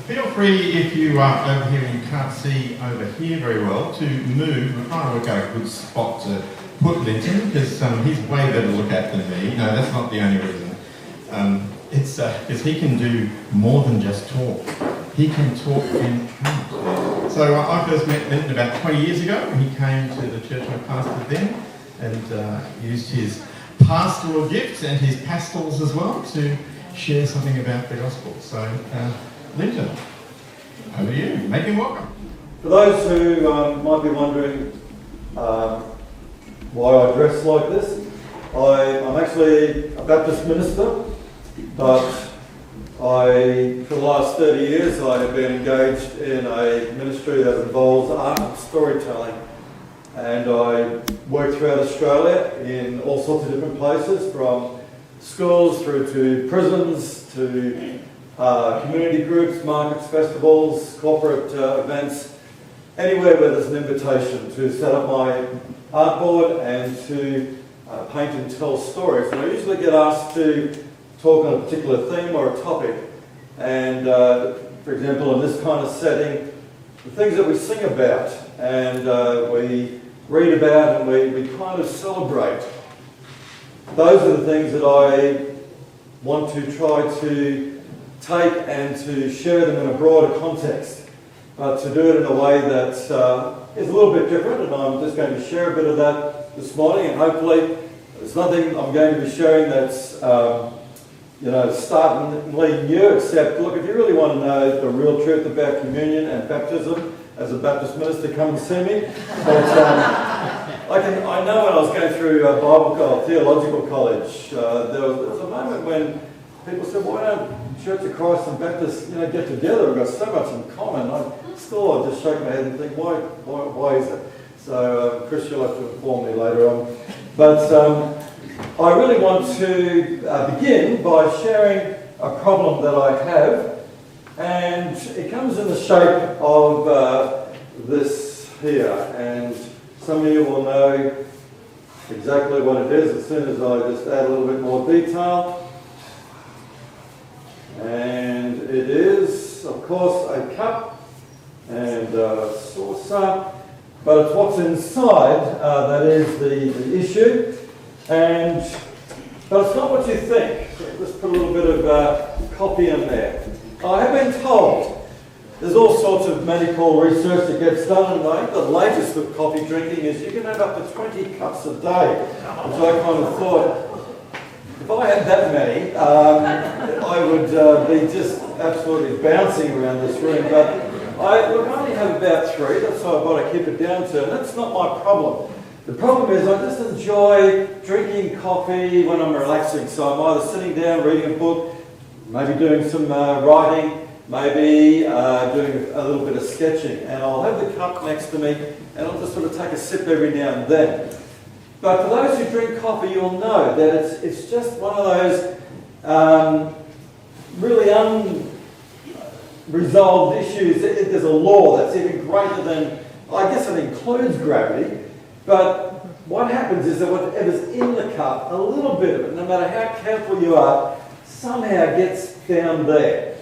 Feel free, if you are over here and you can't see over here very well, to move. We're trying to work out a good spot to put Lynton, because he's way better to look at than me. No, that's not the only reason. It's because he can do more than just talk. He can talk and count. So I first met Lynton about 20 years ago. He came to the church I pastored then and used his pastoral gifts and his pastels as well to share something about the gospel. So, Lynton, over to you. Make him welcome. For those who might be wondering why I dress like this, I'm actually a Baptist minister, but for the last 30 years I have been engaged in a ministry that involves art and storytelling. And I work throughout Australia in all sorts of different places, from schools through to prisons to community groups, markets, festivals, corporate events, anywhere where there's an invitation to set up my artboard and to paint and tell stories. And I usually get asked to talk on a particular theme or a topic. And for example, in this kind of setting, the things that we sing about and we read about and we kind of celebrate, those are the things that I want to try to take and to share them in a broader context, but to do it in a way that is a little bit different, and I'm just going to share a bit of that this morning, and hopefully there's nothing I'm going to be sharing that's startlingly new, except, look, if you really want to know the real truth about communion and baptism, as a Baptist minister, come and see me. But I know when I was going through theological college, there was a moment when people said, why don't Church of Christ and Baptists get together? We've got so much in common. I just shake my head and think, why is it? So Chris, you'll have to inform me later on. But I really want to begin by sharing a problem that I have, and it comes in the shape of this here, and some of you will know exactly what it is as soon as I just add a little bit more detail. And it is, of course, a cup and a saucer, but it's what's inside that is the issue. But it's not what you think. So let's put a little bit of copy in there. I have been told there's all sorts of medical research that gets done, and I think the latest with coffee drinking is you can have up to 20 cups a day, which I kind of thought, if I had that many, I would be just absolutely bouncing around this room. But I only have about 3, that's why I've got to keep it down to, and that's not my problem. The problem is I just enjoy drinking coffee when I'm relaxing, so I'm either sitting down reading a book, maybe doing some writing, maybe doing a little bit of sketching, and I'll have the cup next to me and I'll just sort of take a sip every now and then. But for those who drink coffee, you'll know that it's just one of those really unresolved issues. There's a law that's even greater than, I guess it includes gravity, but what happens is that whatever's in the cup, a little bit of it, no matter how careful you are, somehow gets down there,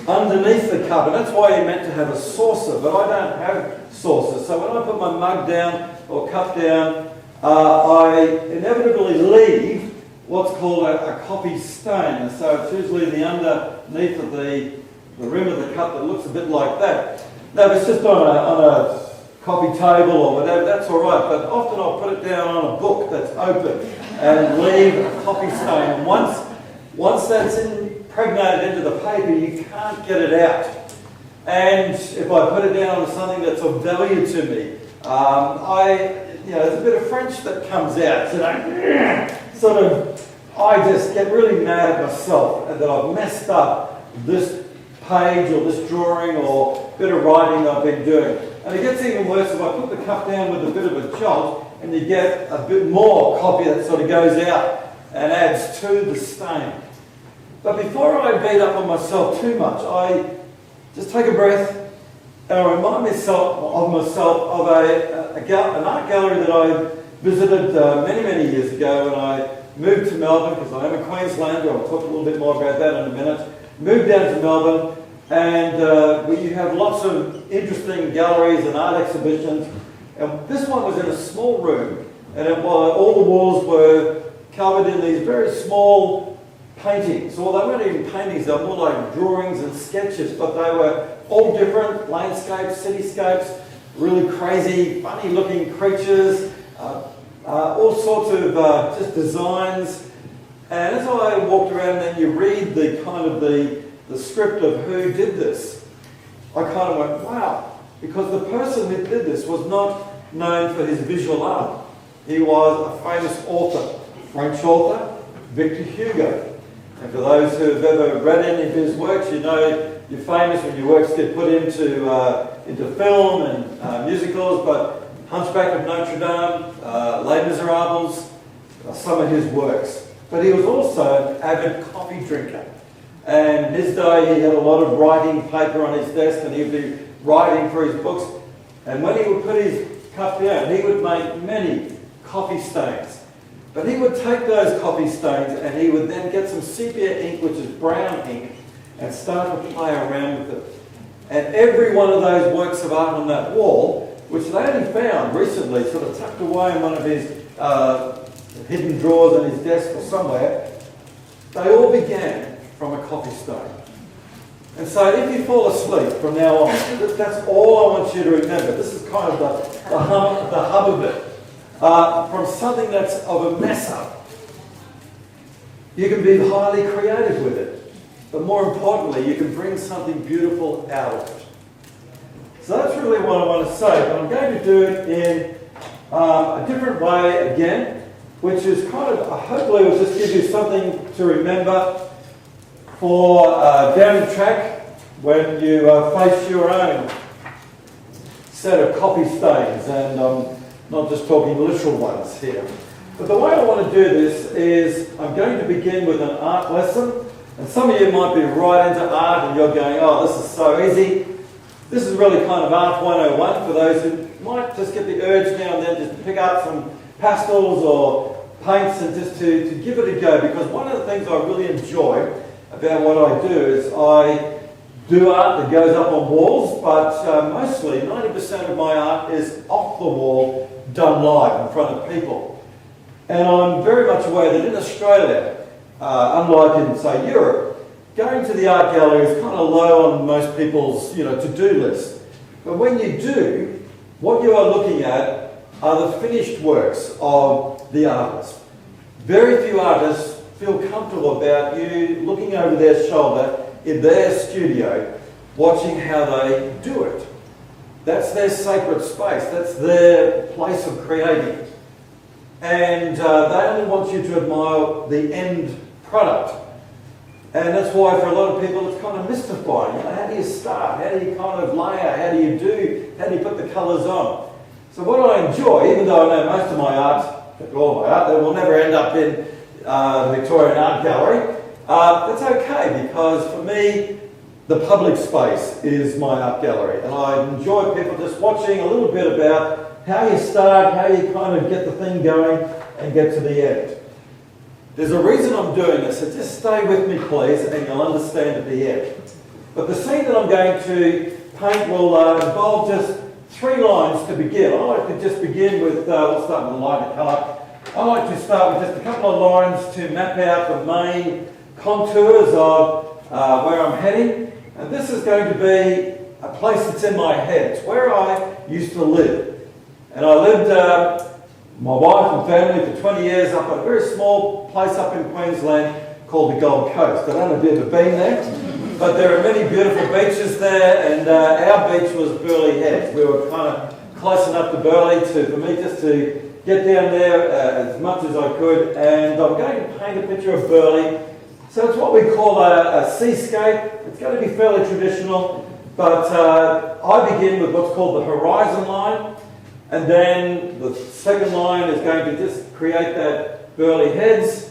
underneath the cup. And that's why you're meant to have a saucer, but I don't have saucers. So when I put my mug down or cup down, I inevitably leave what's called a coffee stain. And so it's usually the underneath of the rim of the cup that looks a bit like that. Now, if it's just on a coffee table or whatever, that's all right. But often I'll put it down on a book that's open and leave a coffee stain. And once that's impregnated into the paper, you can't get it out. And if I put it down on something that's of value to me, there's a bit of French that comes out. I just get really mad at myself that I've messed up this page or this drawing or bit of writing I've been doing. And it gets even worse if I put the cup down with a bit of a jolt and you get a bit more coffee that sort of goes out and adds to the stain. But before I beat up on myself too much, I just take a breath and I remind myself of an art gallery that I visited many years ago when I moved to Melbourne, because I am a Queenslander. I'll talk a little bit more about that in a minute. Moved down to Melbourne, And where you have lots of interesting galleries and art exhibitions. And this one was in a small room, and all the walls were covered in these very small paintings. Well, they weren't even paintings, they were more like drawings and sketches, but they were all different, landscapes, cityscapes, really crazy, funny looking creatures, all sorts of just designs. And as I walked around, then you read the kind of the script of who did this. I kind of went, wow, because the person who did this was not known for his visual art. He was a famous author, French author, Victor Hugo. And for those who have ever read any of his works, you know you're famous when your works get put into film and musicals, but Hunchback of Notre Dame, Les Miserables, some of his works. But he was also an avid coffee drinker. And in his day, he had a lot of writing paper on his desk, and he would be writing for his books. And when he would put his cup down, he would make many coffee stains. But he would take those coffee stains and he would then get some sepia ink, which is brown ink, and start to play around with it. And every one of those works of art on that wall, which they only found recently, sort of tucked away in one of his hidden drawers on his desk or somewhere, they all began from a coffee stain. And so if you fall asleep from now on, that's all I want you to remember. This is kind of the hub of it. From something that's of a mess up, you can be highly creative with it. But more importantly, you can bring something beautiful out of it. So that's really what I want to say. But I'm going to do it in a different way again, which is kind of, hopefully will just give you something to remember for down the track when you face your own set of coffee stains, and not just talking literal ones here. But the way I want to do this is I'm going to begin with an art lesson, and some of you might be right into art and you're going, oh, this is so easy. This is really kind of Art 101 for those who might just get the urge now and then just to pick up some pastels or paints and just to give it a go, because one of the things I really enjoy about what I do is I do art that goes up on walls, but mostly 90% of my art is off the wall, done live in front of people. And I'm very much aware that in Australia, unlike in, say, Europe, going to the art gallery is kind of low on most people's to-do list. But when you do, what you are looking at are the finished works of the artist. Very few artists feel comfortable about you looking over their shoulder in their studio, watching how they do it. That's their sacred space. That's their place of creating. And they only want you to admire the end product. And that's why for a lot of people it's kind of mystifying. How do you start? How do you kind of layer? How do you put the colours on? So what I enjoy, even though I know most of my art, all my art, that will never end up in the Victorian Art Gallery, that's okay, because for me, the public space is my art gallery. And I enjoy people just watching a little bit about how you start, how you kind of get the thing going and get to the end. There's a reason I'm doing this, so just stay with me please and you'll understand at the end. But the scene that I'm going to paint will involve just 3 lines to begin. I like to just begin with, we'll start with a lighter colour. I like to start with just a couple of lines to map out the main contours of where I'm heading. And this is going to be a place that's in my head. It's where I used to live. And I lived, my wife and family, for 20 years up at a very small place up in Queensland called the Gold Coast. I don't know if you've ever been there, but there are many beautiful beaches there, and our beach was Burleigh Head. We were kind of close enough to Burleigh for me just to get down there as much as I could, and I'm going to paint a picture of Burleigh. So it's what we call a seascape. It's going to be fairly traditional, but I begin with what's called the horizon line, and then the second line is going to just create that Burleigh Heads,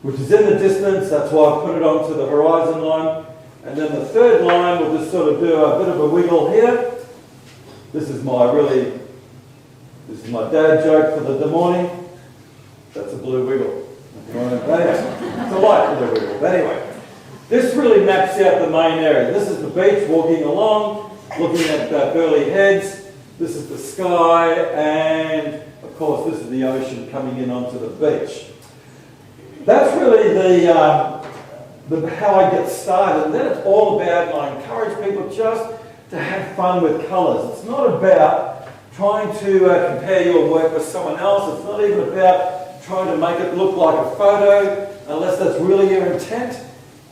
which is in the distance. That's why I put it onto the horizon line. And then the third line will just sort of do a bit of a wiggle here. This is my dad joke for the morning. That's a blue wiggle. It's a light blue wiggle. But anyway, This really maps out the main area. This is the beach, walking along, looking at Burleigh Heads. This is the sky, and of course this is the ocean coming in onto the beach. That's really the how I get started. And then it's all about, and I encourage people just to have fun with colours. It's not about trying to compare your work with someone else. It's not even about trying to make it look like a photo, unless that's really your intent.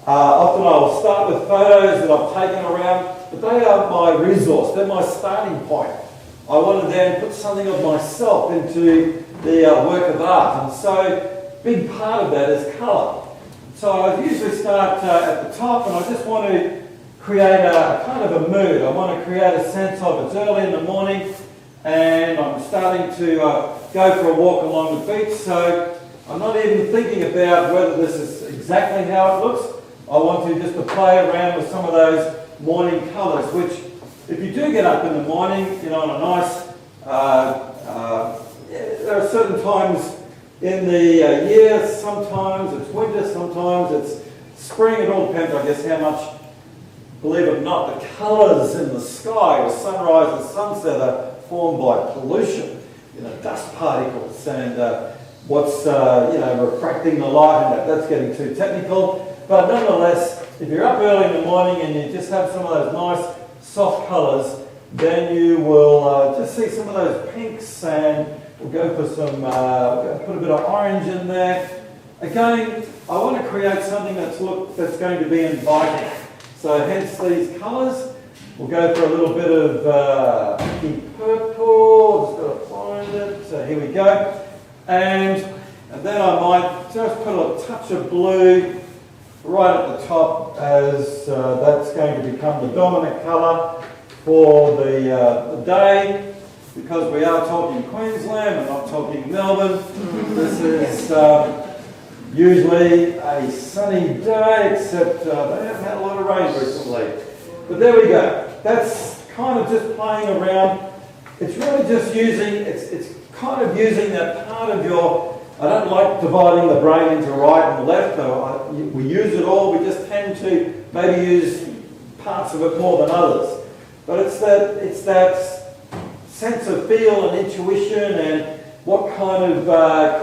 Often I will start with photos that I've taken around, but they are my resource. They're my starting point. I want to then put something of myself into the work of art, and so a big part of that is colour. So I usually start at the top, and I just want to create a kind of a mood. I want to create a sense of it's early in the morning, and I'm starting to go for a walk along the beach, so I'm not even thinking about whether this is exactly how it looks. I want to just to play around with some of those morning colours, which if you do get up in the morning, you know, on a nice, there are certain times in the year, sometimes it's winter, sometimes it's spring, it all depends, I guess, how much, believe it or not, the colours in the sky with sunrise and sunset are formed by pollution, you know, dust particles and what's, you know, refracting the light, and that's getting too technical. But nonetheless, if you're up early in the morning and you just have some of those nice soft colours, then you will just see some of those pinks, and we'll go for some, put a bit of orange in there. Again, I want to create something that's going to be inviting. So hence these colours. We'll go for a little bit of pinky purple. Just got to find it. So here we go. And then I might just put a touch of blue right at the top, as that's going to become the dominant colour for the day, because we are talking Queensland, we're not talking Melbourne. This is usually a sunny day, except they haven't had a lot of rain recently. But there we go. That's kind of just playing around. It's really just using, it's kind of using that part of your, I don't like dividing the brain into right and left, though. We use it all, we just tend to maybe use parts of it more than others. But it's that sense of feel and intuition, and what kind of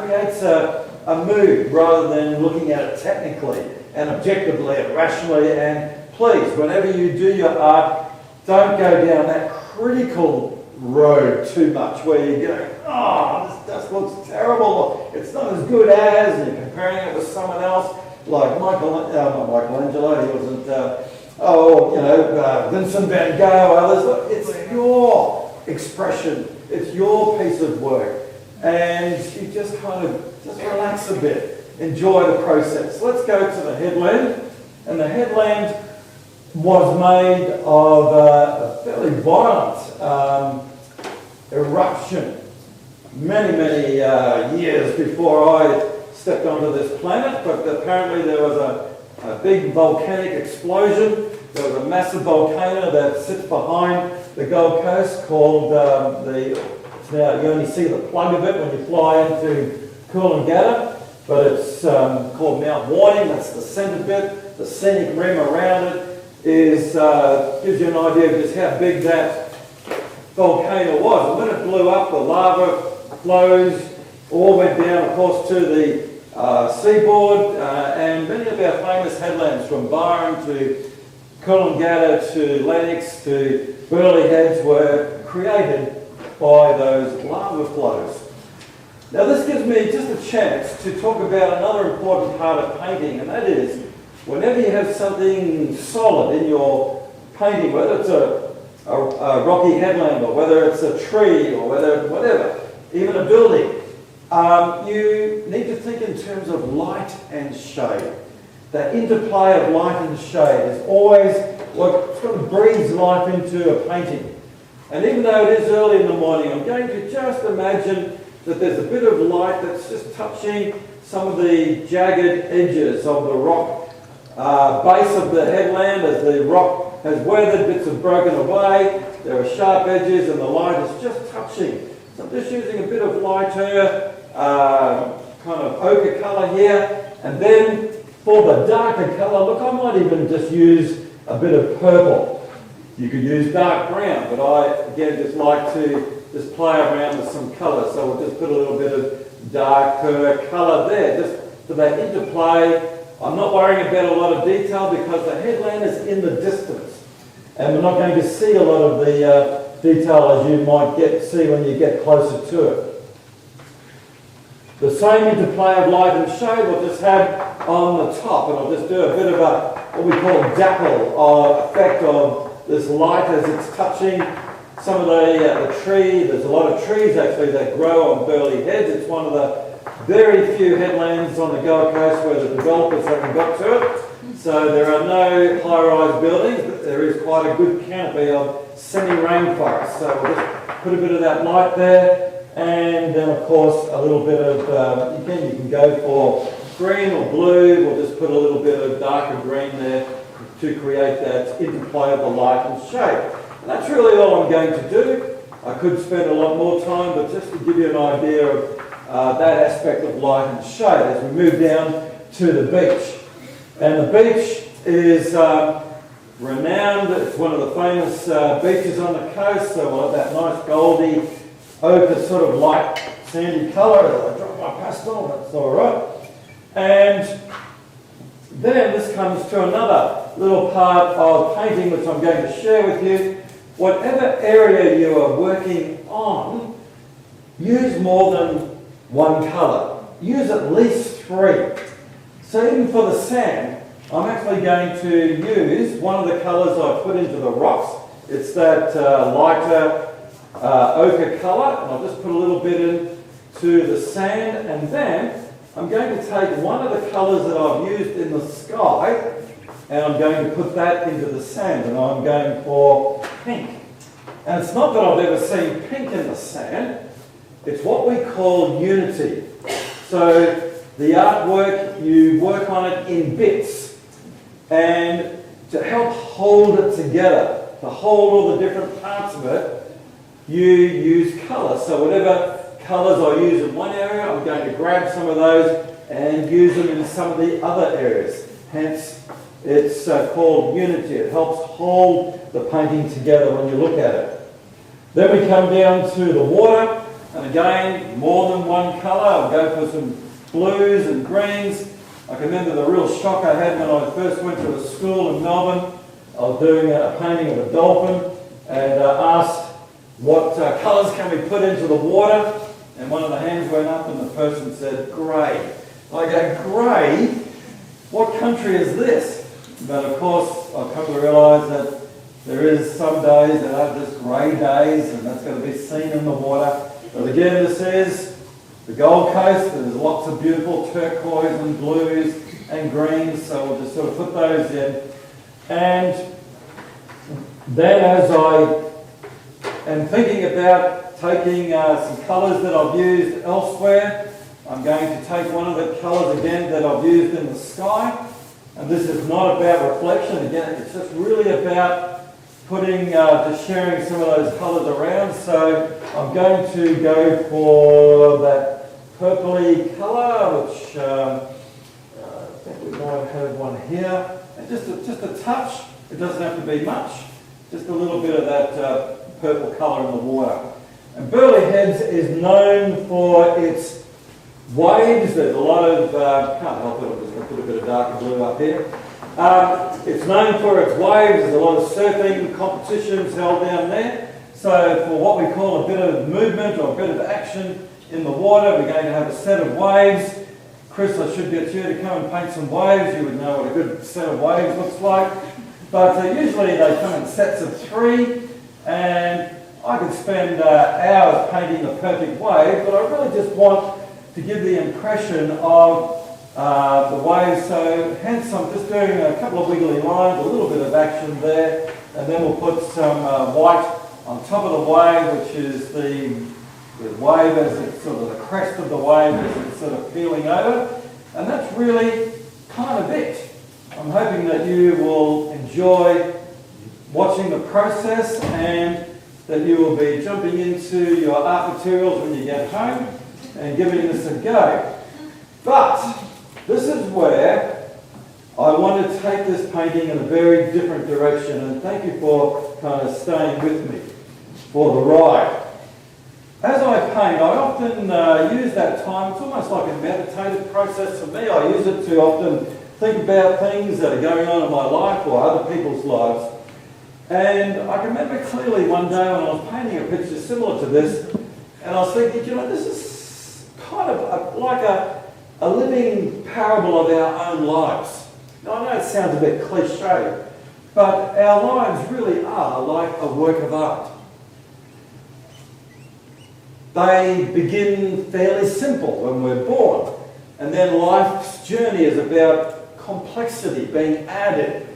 creates a mood, rather than looking at it technically and objectively and rationally. And please, whenever you do your art, don't go down that critical road too much, where you go, oh, this just looks terrible, it's not as good as, and you're comparing it with someone else, like not Michelangelo, he wasn't, Vincent van Gogh, others. It's your expression, it's your piece of work, and you just kind of just relax a bit, enjoy the process. Let's go to the headland, and the headland was made of a fairly violent eruption many years before I stepped onto this planet, but apparently there was a big volcanic explosion. There was a massive volcano that sits behind the Gold Coast called now you only see the plug of it when you fly into Coolangatta, but it's called Mount Warning. That's the centre bit. The scenic rim around it is gives you an idea of just how big that volcano was. And when it blew up, the lava flows all went down, of course, to the seaboard, and many of our famous headlands, from Byron to Coolangatta to Lennox to Burleigh Heads, were created by those lava flows. Now this gives me just a chance to talk about another important part of painting, and that is, whenever you have something solid in your painting, whether it's a rocky headland, or whether it's a tree, or whatever, even a building, you need to think in terms of light and shade. That interplay of light and shade is always what sort of breathes life into a painting. And even though it is early in the morning, I'm going to just imagine that there's a bit of light that's just touching some of the jagged edges of the rock base of the headland. As the rock has weathered, bits have broken away, there are sharp edges, and the light is just touching. So I'm just using a bit of lighter, kind of ochre colour here, and then For the darker colour, look, I might even just use a bit of purple. You could use dark brown, but I, again, just like to just play around with some colour. So we'll just put a little bit of darker colour there, just for that interplay. I'm not worrying about a lot of detail because the headland is in the distance. And we're not going to see a lot of the detail as you might see when you get closer to it. The same interplay of light and shade we'll just have on the top, and I'll just do a bit of a, what we call dapple effect of this light as it's touching some of the tree. There's a lot of trees actually that grow on Burleigh Heads. It's one of the very few headlands on the Gold Coast where the developers haven't got to it. So there are no high-rise buildings, but there is quite a good canopy of semi-rainforest. So we'll just put a bit of that light there. And then, of course, a little bit of, again, you can go for green or blue. We'll just put a little bit of darker green there to create that interplay of the light and shade. And that's really all I'm going to do. I could spend a lot more time, but just to give you an idea of that aspect of light and shade as we move down to the beach. And the beach is renowned. It's one of the famous beaches on the coast, so we'll have that nice goldy ochre sort of light sandy colour. I dropped my pastel, that's all right. And then this comes to another little part of painting which I'm going to share with you. Whatever area you are working on, use more than one colour. Use at least 3. So even for the sand, I'm actually going to use one of the colours I put into the rocks. It's that lighter ochre colour, and I'll just put a little bit into the sand, and then I'm going to take one of the colours that I've used in the sky, and I'm going to put that into the sand, and I'm going for pink. And it's not that I've ever seen pink in the sand, it's what we call unity. So the artwork, you work on it in bits, and to help hold it together, to hold all the different parts of it, you use colour. So whatever colours I use in one area, I'm going to grab some of those and use them in some of the other areas. Hence, it's called unity. It helps hold the painting together when you look at it. Then we come down to the water, and again, more than one colour. I'll go for some blues and greens. I can remember the real shock I had when I first went to a school in Melbourne. I was doing a painting of a dolphin and asked what colours can we put into the water, and one of the hands went up and the person said grey. I go, grey? What country is this? But of course I've come to realise that there is some days that are just grey days, and that's going to be seen in the water. But again, this is the Gold Coast. There's lots of beautiful turquoise and blues and greens, so we'll just sort of put those in. And then as I am thinking about taking some colours that I've used elsewhere, I'm going to take one of the colours again that I've used in the sky. And this is not about reflection. Again, it's just really about putting, just sharing some of those colours around. So I'm going to go for that purpley colour, which I think we might have one here. And just a touch. It doesn't have to be much. Just a little bit of that purple colour in the water. And Burleigh Heads is known for its waves. There's a lot of, can't help it, I'm just going to put a bit of darker blue up here. It's known for its waves. There's a lot of surfing competitions held down there. So for what we call a bit of movement or a bit of action in the water, we're going to have a set of waves. Chris, I should get you to come and paint some waves. You would know what a good set of waves looks like. But usually they come in sets of 3, and I could spend hours painting the perfect wave, but I really just want to give the impression of the waves. So hence I'm just doing a couple of wiggly lines, a little bit of action there, and then we'll put some white on top of the wave, which is the wave as it's sort of the crest of the wave as it's sort of peeling over. And that's really kind of it. I'm hoping that you will enjoy watching the process and that you will be jumping into your art materials when you get home and giving this a go. But this is where I want to take this painting in a very different direction, and thank you for kind of staying with me for the ride. As I paint, I often use that time. It's almost like a meditative process for me. I use it to often think about things that are going on in my life or other people's lives. And I can remember clearly one day when I was painting a picture similar to this, and I was thinking, you know, this is kind of like a living parable of our own lives. Now, I know it sounds a bit cliche, but our lives really are like a work of art. They begin fairly simple when we're born, and then life's journey is about complexity being added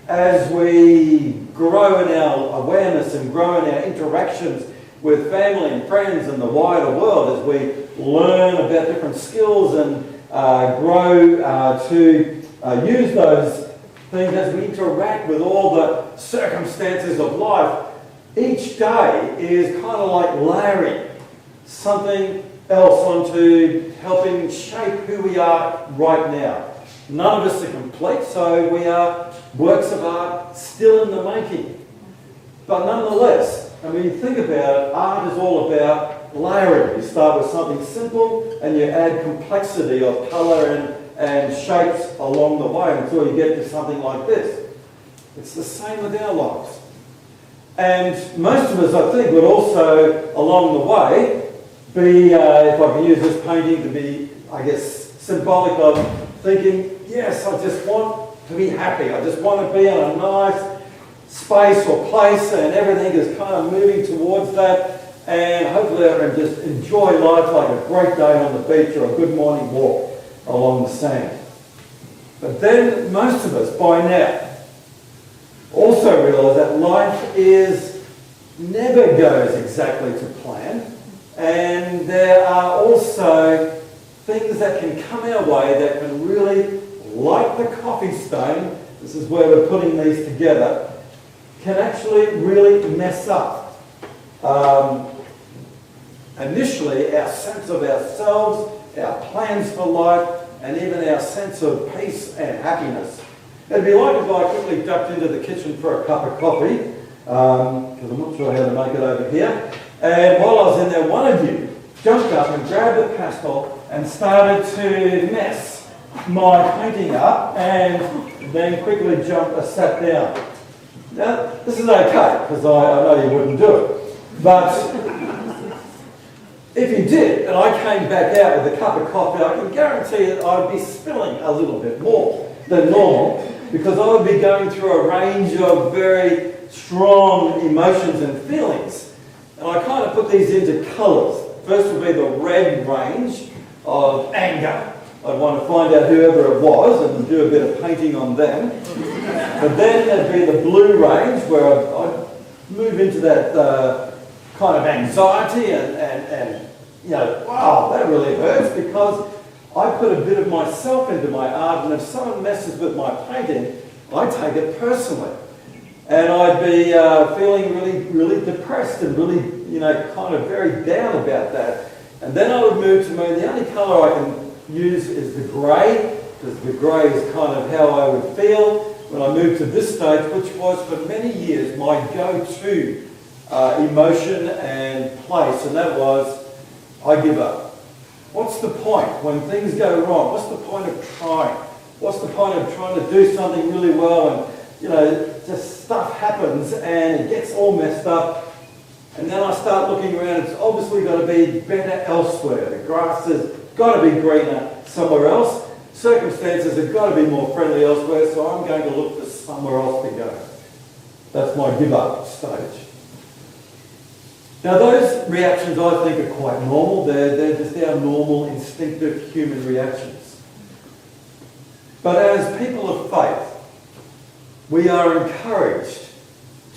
as we grow in our awareness and grow in our interactions with family and friends and the wider world, as we learn about different skills and grow to use those things as we interact with all the circumstances of life. Each day is kind of like layering something else onto helping shape who we are right now. None of us are complete, so we are works of art still in the making. But nonetheless, and when you think about it, art is all about layering. You start with something simple and you add complexity of colour and shapes along the way until you get to something like this. It's the same with our lives. And most of us, I think, would also, along the way, be, if I can use this painting to be, I guess, symbolic of thinking, yes, I just want to be happy. I just want to be in a nice space or place, and everything is kind of moving towards that. And hopefully I can just enjoy life like a great day on the beach or a good morning walk along the sand. But then most of us by now also realise that life never goes exactly to plan. And there are also things that can come our way that can really, like the coffee stain, this is where we're putting these together, can actually really mess up initially our sense of ourselves, our plans for life, and even our sense of peace and happiness. It'd be like if I quickly ducked into the kitchen for a cup of coffee, because I'm not sure how to make it over here. And while I was in there, one of you jumped up and grabbed a pastel and started to mess my painting up, and then quickly sat down. Now, this is okay, because I know you wouldn't do it. But if you did, and I came back out with a cup of coffee, I can guarantee that I'd be spilling a little bit more than normal, because I would be going through a range of very strong emotions and feelings. And I kind of put these into colours. First would be the red range of anger. I'd want to find out whoever it was and do a bit of painting on them. But then there'd be the blue range, where I'd move into that kind of anxiety and you know, wow, that really hurts, because I put a bit of myself into my art, and if someone messes with my painting, I take it personally. And I'd be feeling really, really depressed and really, you know, kind of very down about that. And then I would move to the only colour I can use is the grey, because the grey is kind of how I would feel when I moved to this stage, which was for many years my go-to emotion and place, and that was, I give up. What's the point when things go wrong? What's the point of trying? What's the point of trying to do something really well, and, you know, just stuff happens and it gets all messed up, and then I start looking around. It's obviously got to be better elsewhere. The grass has got to be greener somewhere else. Circumstances have got to be more friendly elsewhere, so I'm going to look for somewhere else to go. That's my give up stage. Now those reactions I think are quite normal. They're just our normal instinctive human reactions. But as people of faith, we are encouraged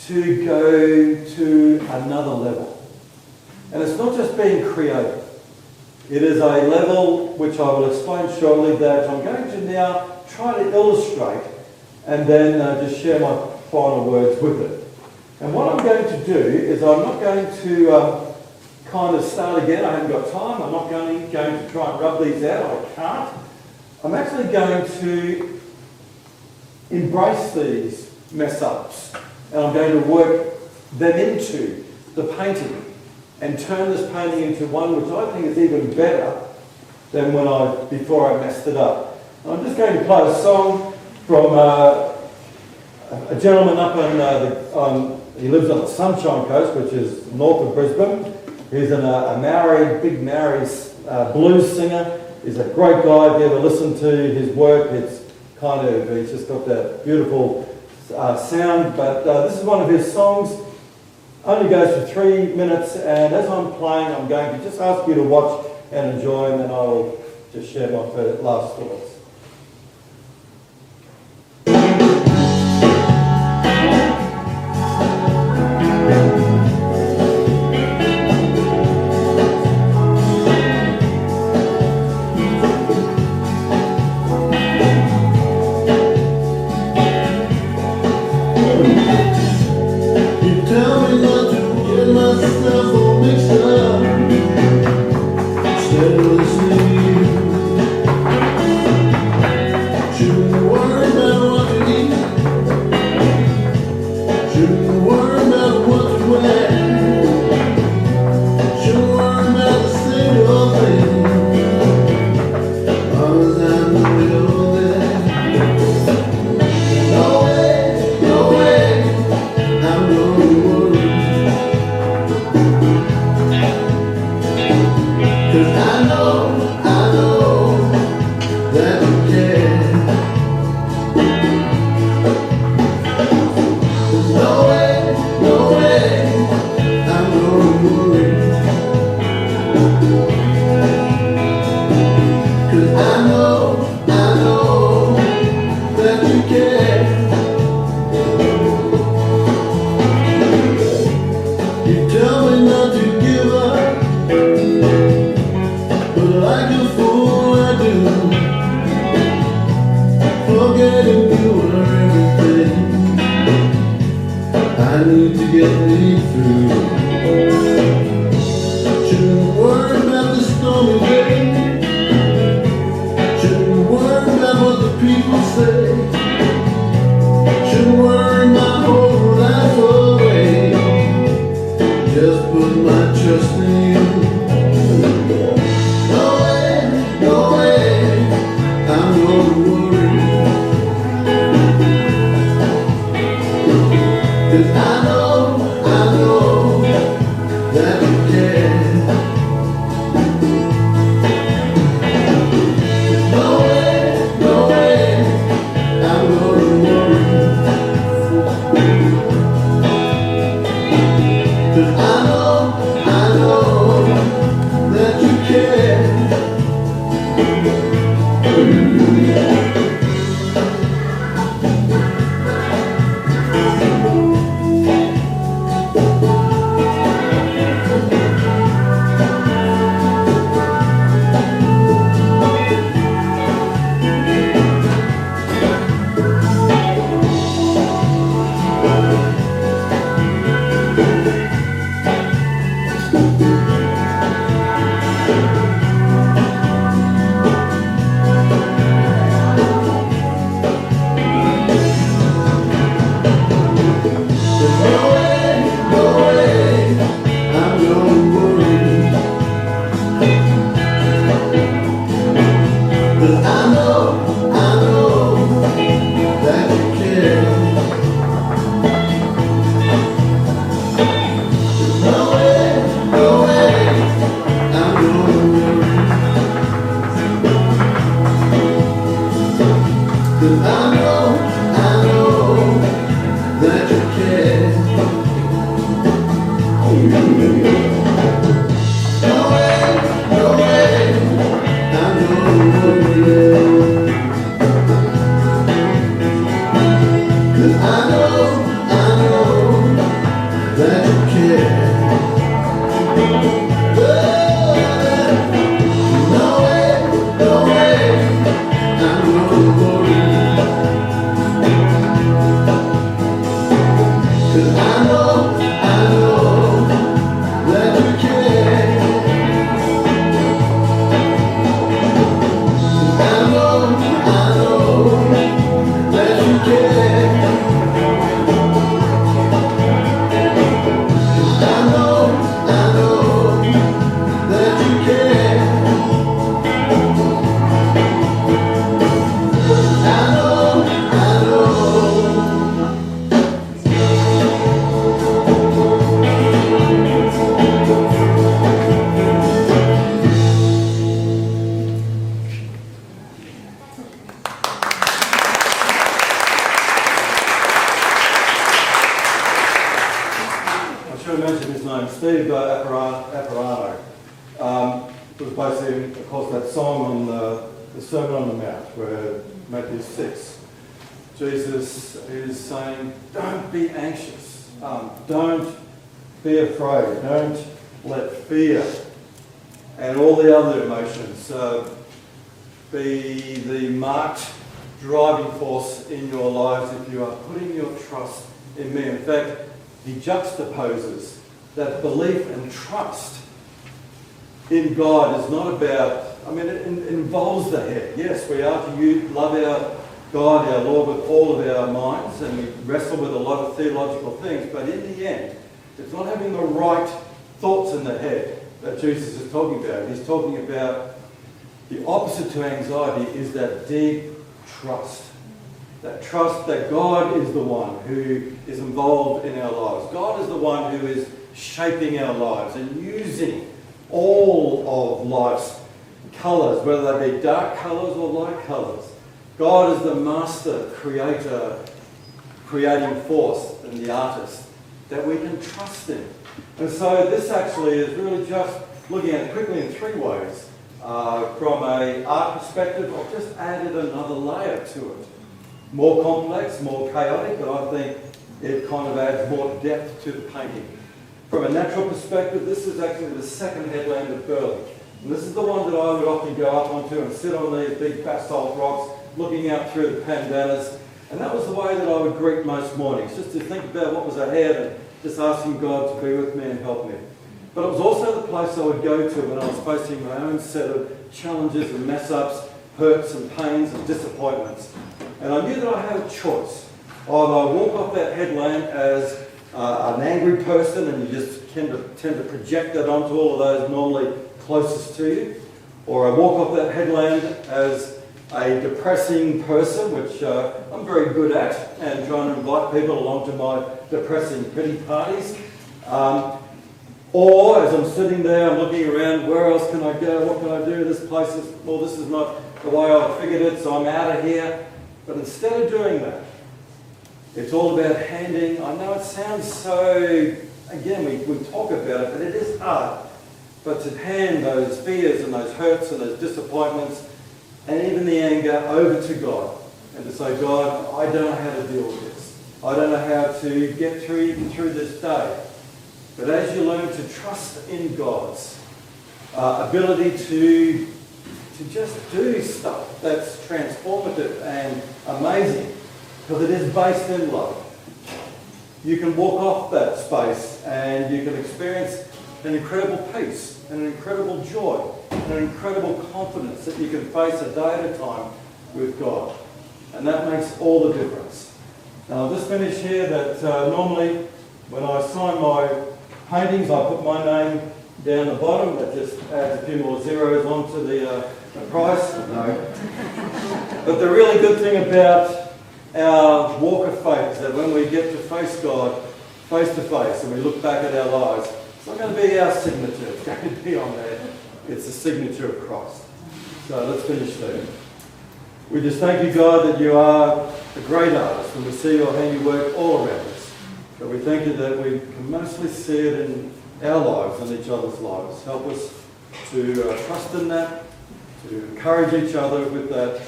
to go to another level. And it's not just being creative. It is a level which I will explain shortly, that I'm going to now try to illustrate and then just share my final words with it. And what I'm going to do is I'm not going to kind of start again. I haven't got time. I'm not going to try and rub these out. I can't. I'm actually going to embrace these mess-ups, and I'm going to work them into the painting and turn this painting into one which I think is even better than before I messed it up. I'm just going to play a song from a gentleman up he lives on the Sunshine Coast, which is north of Brisbane. He's a big Maori blues singer. He's a great guy. If you ever listen to his work, he's just got that beautiful sound. But this is one of his songs. Only goes for 3 minutes, and as I'm playing, I'm going to just ask you to watch and enjoy, and then I will just share my last thoughts. I know sure I mentioned his name, Steve Apparano. It was basically, of course, that song on the Sermon on the Mount, where Matthew 6, Jesus is saying, don't be anxious, don't be afraid, don't let fear and all the other emotions be the marked driving force in your lives if you are putting your trust in me. In fact, he juxtaposes that belief and trust in God is not about, it involves the head. Yes, we are to love our God, our Lord, with all of our minds, and we wrestle with a lot of theological things, but in the end, it's not having the right thoughts in the head that Jesus is talking about. He's talking about the opposite to anxiety is that deep trust. That trust that God is the one who is involved in our lives. God is the one who is shaping our lives and using all of life's colours, whether they be dark colours or light colours. God is the master creator, creating force, and the artist that we can trust in. And so this actually is really just looking at it quickly in three ways. From an art perspective, I've just added another layer to it. More complex, more chaotic, but I think it kind of adds more depth to the painting. From a natural perspective, this is actually the second headland of Burley. And this is the one that I would often go up onto and sit on these big basalt rocks, looking out through the pandanus. And that was the way that I would greet most mornings, just to think about what was ahead and just asking God to be with me and help me. But it was also the place I would go to when I was facing my own set of challenges and mess-ups, hurts and pains and disappointments. And I knew that I had a choice. Either I walk off that headland as an angry person, and you just tend to project that onto all of those normally closest to you, or I walk off that headland as a depressing person, which I'm very good at, and trying to invite people along to my depressing pity parties. Or as I'm sitting there, I'm looking around, where else can I go? What can I do? This place is, well, this is not the way I figured it, so I'm out of here. But instead of doing that, it's all about handing. I know it sounds so, again, we talk about it, but it is hard. But to hand those fears and those hurts and those disappointments and even the anger over to God, and to say, God, I don't know how to deal with this. I don't know how to get through this day. But as you learn to trust in God's ability to just do stuff that's transformative and amazing, because it is based in love, you can walk off that space and you can experience an incredible peace and an incredible joy and an incredible confidence that you can face a day at a time with God. And that makes all the difference. Now I'll just finish here that normally when I sign my paintings, I put my name down the bottom. That just adds a few more zeros onto the price. No. But the really good thing about our walk of faith is that when we get to face God face to face and we look back at our lives, it's not going to be our signature. It's going to be on there. It's the signature of Christ. So let's finish there. We just thank you, God, that you are a great artist and we see your handiwork all around us. But we thank you that we can mostly see it in our lives and each other's lives. Help us to trust in that, to encourage each other with that,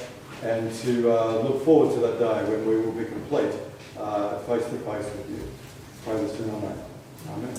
and to look forward to that day when we will be complete face to face with you. Pray this in your name. Amen.